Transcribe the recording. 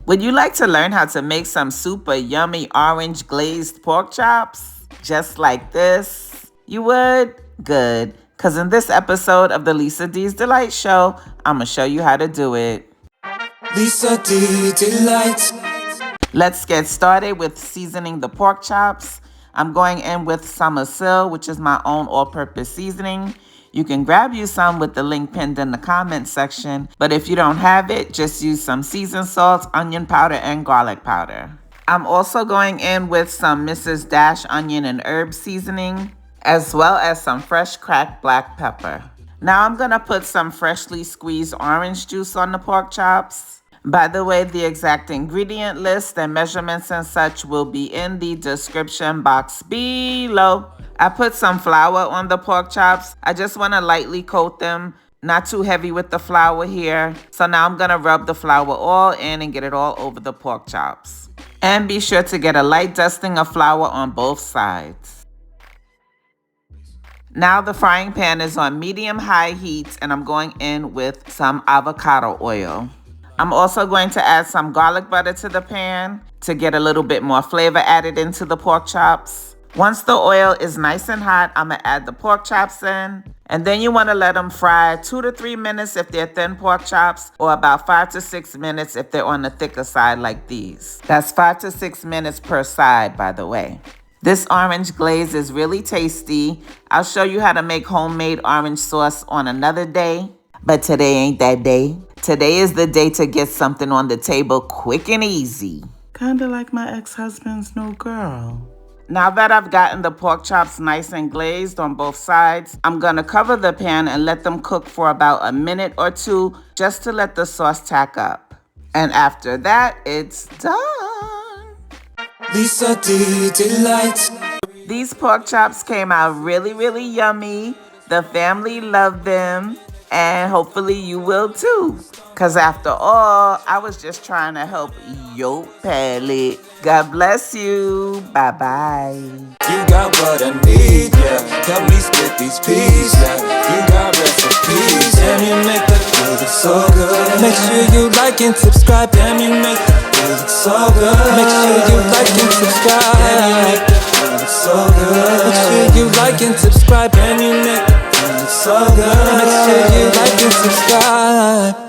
Would you like to learn how to make some super yummy orange glazed pork chops? Just like this? You would? Good. Because in this episode of the Lisa D's Delight Show, I'm going to show you how to do it. Lisa D Delight. Let's get started with seasoning the pork chops. I'm going in with some ASIL, which is my own all-purpose seasoning. You can grab you some with the link pinned in the comment section, but if you don't have it, just use some seasoned salt, onion powder, and garlic powder. I'm also going in with some Mrs. Dash onion and herb seasoning, as well as some fresh cracked black pepper. Now I'm gonna put some freshly squeezed orange juice on the pork chops. By the way, the exact ingredient list and measurements and such will be in the description box below. I put some flour on the pork chops. I just want to lightly coat them, not too heavy with the flour here. So now I'm going to rub the flour all in and get it all over the pork chops. And be sure to get a light dusting of flour on both sides. Now the frying pan is on medium-high heat and I'm going in with some avocado oil. I'm also going to add some garlic butter to the pan to get a little bit more flavor added into the pork chops. Once the oil is nice and hot, I'm going to add the pork chops in. And then you want to let them fry 2 to 3 minutes if they're thin pork chops, or about 5 to 6 minutes if they're on the thicker side like these. That's 5 to 6 minutes per side, by the way. This orange glaze is really tasty. I'll show you how to make homemade orange sauce on another day. But today ain't that day. Today is the day to get something on the table quick and easy. Kinda like my ex-husband's new girl. Now that I've gotten the pork chops nice and glazed on both sides, I'm gonna cover the pan and let them cook for about a minute or two just to let the sauce tack up. And after that, it's done. Lisa D Delight. These pork chops came out really yummy. The family loved them. And hopefully you will too. Because after all, I was just trying to help your palate. God bless you. Bye-bye. You got what I need, yeah. Help me split these peas, yeah. You got recipes, and you make the food look so good. Make sure you like and subscribe, and you make the food look so good. Make sure you like and subscribe, and you make the food look so good. Make sure you like and subscribe, and you make the food look so good. Make sure you like and subscribe.